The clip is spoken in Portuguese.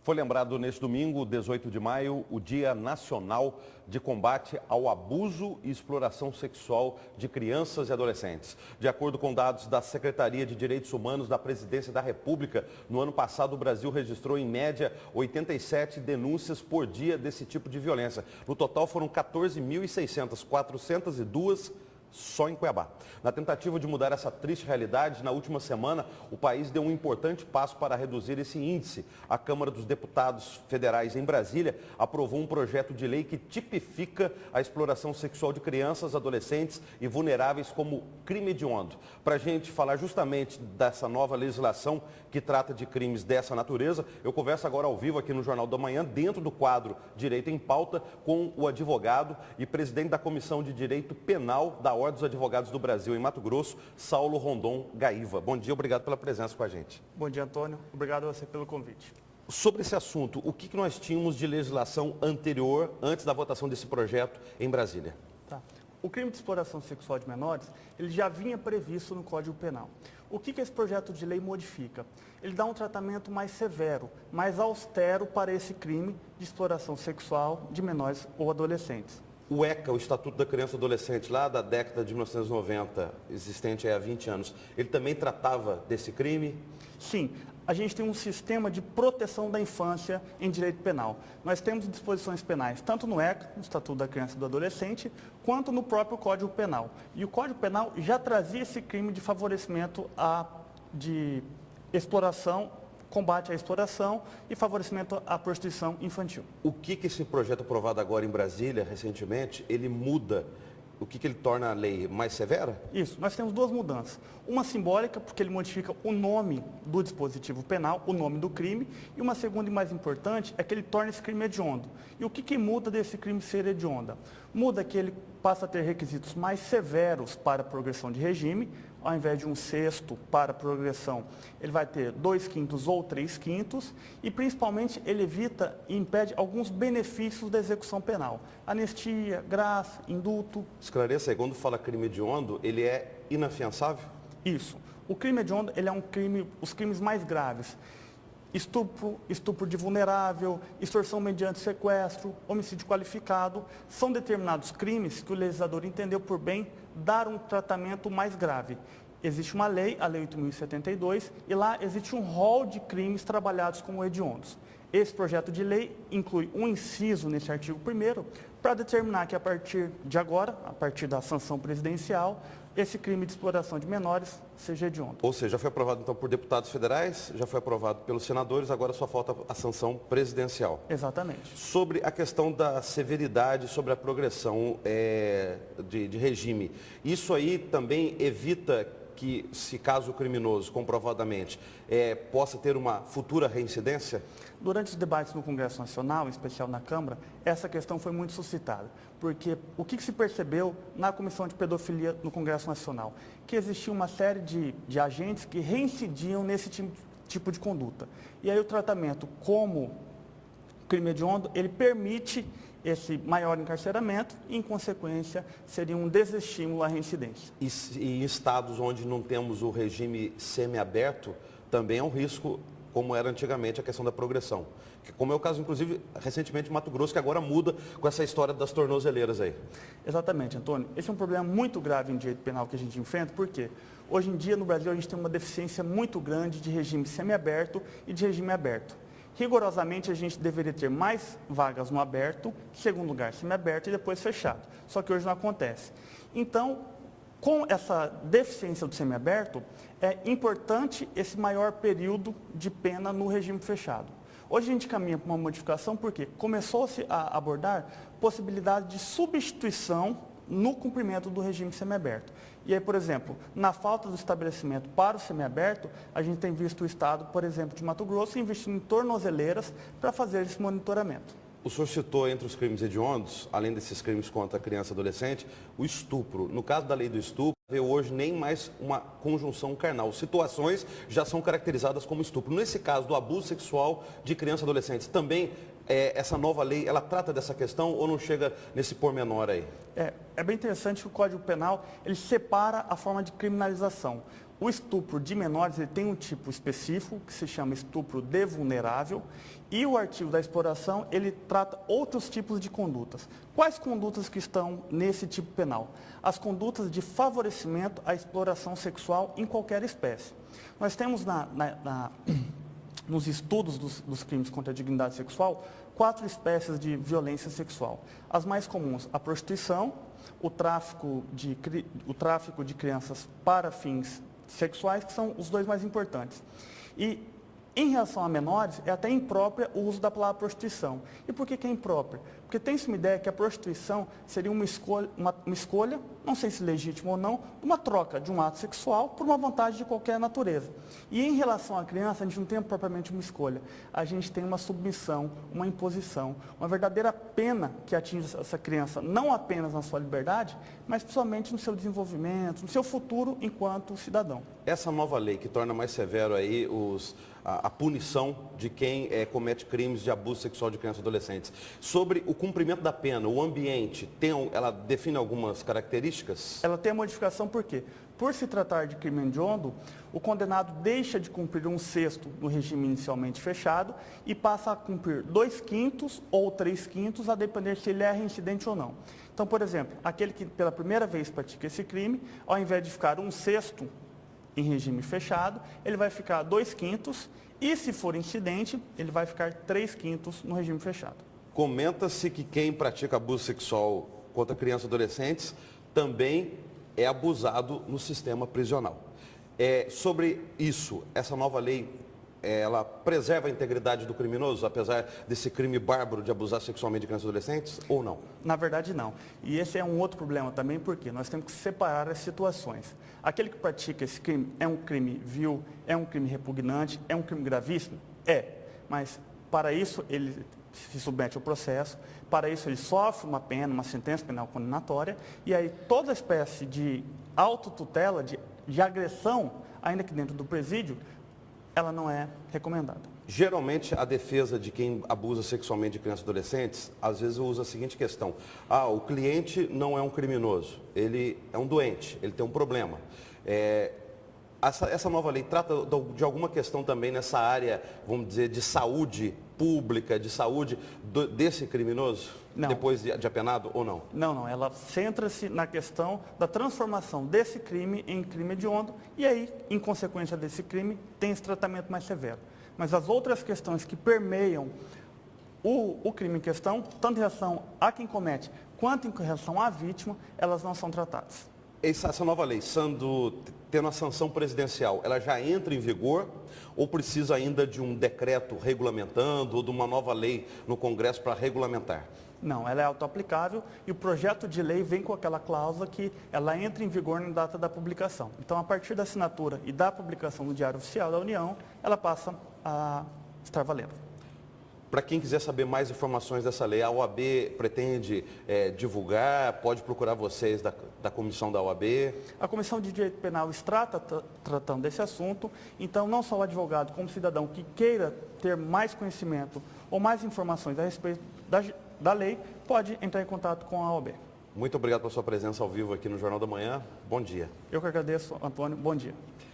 Foi lembrado neste domingo, 18 de maio, o Dia Nacional de Combate ao Abuso e Exploração Sexual de Crianças e Adolescentes. De acordo com dados da Secretaria de Direitos Humanos da Presidência da República, no ano passado o Brasil registrou em média 87 denúncias por dia desse tipo de violência. No total foram 14.600, 402 só em Cuiabá. Na tentativa de mudar essa triste realidade, na última semana, o país deu um importante passo para reduzir esse índice. A Câmara dos Deputados Federais em Brasília aprovou um projeto de lei que tipifica a exploração sexual de crianças, adolescentes e vulneráveis como crime hediondo. Para a gente falar justamente dessa nova legislação que trata de crimes dessa natureza, eu converso agora ao vivo aqui no Jornal da Manhã, dentro do quadro Direito em Pauta, com o advogado e presidente da Comissão de Direito Penal da Ordem dos Advogados do Brasil em Mato Grosso, Saulo Rondon Gaiva. Bom dia, obrigado pela presença com a gente. Bom dia, Antônio. Obrigado a você pelo convite. Sobre esse assunto, o que nós tínhamos de legislação anterior, antes da votação desse projeto em Brasília? Tá. O crime de exploração sexual de menores, ele já vinha previsto no Código Penal. O que esse projeto de lei modifica? Ele dá um tratamento mais severo, mais austero para esse crime de exploração sexual de menores ou adolescentes. O ECA, o Estatuto da Criança e Adolescente, lá da década de 1990, existente há 20 anos, ele também tratava desse crime? Sim, a gente tem um sistema de proteção da infância em direito penal. Nós temos disposições penais, tanto no ECA, no Estatuto da Criança e do Adolescente, quanto no próprio Código Penal. E o Código Penal já trazia esse crime de favorecimento de exploração, combate à exploração e favorecimento à prostituição infantil. O que esse projeto aprovado agora em Brasília, recentemente, ele muda? O que ele torna a lei mais severa? Isso, nós temos duas mudanças. Uma simbólica, porque ele modifica o nome do dispositivo penal, o nome do crime, e uma segunda e mais importante é que ele torna esse crime hediondo. E o que muda desse crime ser hedionda? Muda que ele passa a ter requisitos mais severos para a progressão de regime. Ao invés de 1/6 para a progressão, ele vai ter 2/5 ou 3/5, e principalmente ele evita e impede alguns benefícios da execução penal. Anistia, graça, indulto. Esclareça aí, quando fala crime hediondo, ele é inafiançável? Isso. O crime hediondo, ele é um crime, os crimes mais graves. Estupro, estupro de vulnerável, extorsão mediante sequestro, homicídio qualificado, são determinados crimes que o legislador entendeu por bem dar um tratamento mais grave. Existe uma lei, a Lei 8.072, e lá existe um rol de crimes trabalhados como hediondos. Esse projeto de lei inclui um inciso nesse artigo 1º para determinar que a partir de agora, a partir da sanção presidencial, esse crime de exploração de menores seja hediondo. Ou seja, já foi aprovado então por deputados federais, já foi aprovado pelos senadores, agora só falta a sanção presidencial. Exatamente. Sobre a questão da severidade, sobre a progressão de regime, isso aí também evita que, se caso o criminoso comprovadamente possa ter uma futura reincidência? Durante os debates no Congresso Nacional, em especial na Câmara, essa questão foi muito suscitada, porque o que se percebeu na Comissão de Pedofilia no Congresso Nacional? Que existia uma série de agentes que reincidiam nesse tipo de conduta. E aí o tratamento como crime hediondo, ele permite esse maior encarceramento e, em consequência, seria um desestímulo à reincidência. E em estados onde não temos o regime semiaberto, também é um risco, como era antigamente a questão da progressão. Como é o caso, inclusive, recentemente de Mato Grosso, que agora muda com essa história das tornozeleiras aí. Exatamente, Antônio. Esse é um problema muito grave em direito penal que a gente enfrenta, porque hoje em dia no Brasil a gente tem uma deficiência muito grande de regime semiaberto e de regime aberto. Rigorosamente, a gente deveria ter mais vagas no aberto, em segundo lugar semiaberto e depois fechado. Só que hoje não acontece. Então, com essa deficiência do semiaberto, é importante esse maior período de pena no regime fechado. Hoje a gente caminha para uma modificação porque começou-se a abordar possibilidade de substituição no cumprimento do regime semiaberto. E aí, por exemplo, na falta do estabelecimento para o semiaberto, a gente tem visto o Estado, por exemplo, de Mato Grosso, investindo em tornozeleiras para fazer esse monitoramento. O senhor citou entre os crimes hediondos, além desses crimes contra a criança e adolescente, o estupro. No caso da lei do estupro, vê hoje nem mais uma conjunção carnal. Situações já são caracterizadas como estupro. Nesse caso do abuso sexual de crianças e adolescentes, também essa nova lei, ela trata dessa questão ou não chega nesse pormenor aí? É bem interessante que o Código Penal, ele separa a forma de criminalização. o estupro de menores ele tem um tipo específico, que se chama estupro de vulnerável, e o artigo da exploração, ele trata outros tipos de condutas. Quais condutas que estão nesse tipo penal? As condutas de favorecimento à exploração sexual em qualquer espécie. Nós temos nos estudos dos crimes contra a dignidade sexual, 4 espécies de violência sexual. As mais comuns, a prostituição, o tráfico de crianças para fins sexuais, que são os 2 mais importantes. E em relação a menores, é até imprópria o uso da palavra prostituição. E por que é imprópria? Porque tem-se uma ideia que a prostituição seria uma escolha, não sei se legítima ou não, uma troca de um ato sexual por uma vantagem de qualquer natureza. E em relação à criança, a gente não tem propriamente uma escolha. A gente tem uma submissão, uma imposição, uma verdadeira pena que atinge essa criança, não apenas na sua liberdade, mas principalmente no seu desenvolvimento, no seu futuro enquanto cidadão. Essa nova lei que torna mais severo aí a punição de quem comete crimes de abuso sexual de crianças e adolescentes. Sobre o cumprimento da pena, o ambiente, ela define algumas características? Ela tem a modificação por quê? Por se tratar de crime hediondo, o condenado deixa de cumprir 1/6 no regime inicialmente fechado e passa a cumprir 2/5 ou 3/5, a depender se ele é reincidente ou não. Então, por exemplo, aquele que pela primeira vez pratica esse crime, ao invés de ficar 1/6 em regime fechado, ele vai ficar 2/5 e, se for incidente, ele vai ficar 3/5 no regime fechado. Comenta-se que quem pratica abuso sexual contra crianças e adolescentes também é abusado no sistema prisional. Sobre isso, essa nova lei, ela preserva a integridade do criminoso, apesar desse crime bárbaro de abusar sexualmente de crianças e adolescentes, ou não? Na verdade, não. E esse é um outro problema também, porque nós temos que separar as situações. Aquele que pratica esse crime é um crime vil, é um crime repugnante, é um crime gravíssimo? Mas para isso ele se submete ao processo, para isso ele sofre uma pena, uma sentença penal condenatória, e aí toda espécie de autotutela, de agressão, ainda que dentro do presídio, ela não é recomendada. Geralmente, a defesa de quem abusa sexualmente de crianças e adolescentes, às vezes usa a seguinte questão. O cliente não é um criminoso, ele é um doente, ele tem um problema. Essa nova lei trata de alguma questão também nessa área, vamos dizer, de saúde pública, de saúde desse criminoso, não. Depois de apenado ou não? Não. Ela centra-se na questão da transformação desse crime em crime hediondo e aí, em consequência desse crime, tem esse tratamento mais severo. Mas as outras questões que permeiam o crime em questão, tanto em relação a quem comete quanto em relação à vítima, elas não são tratadas. Essa nova lei, tendo a sanção presidencial, ela já entra em vigor ou precisa ainda de um decreto regulamentando ou de uma nova lei no Congresso para regulamentar? Não, ela é autoaplicável e o projeto de lei vem com aquela cláusula que ela entra em vigor na data da publicação. Então, a partir da assinatura e da publicação no Diário Oficial da União, ela passa a estar valendo. Para quem quiser saber mais informações dessa lei, a OAB pretende divulgar, pode procurar vocês da comissão da OAB? A Comissão de Direito Penal está tratando desse assunto, então não só o advogado, como o cidadão que queira ter mais conhecimento ou mais informações a respeito da lei, pode entrar em contato com a OAB. Muito obrigado pela sua presença ao vivo aqui no Jornal da Manhã. Bom dia. Eu que agradeço, Antônio. Bom dia.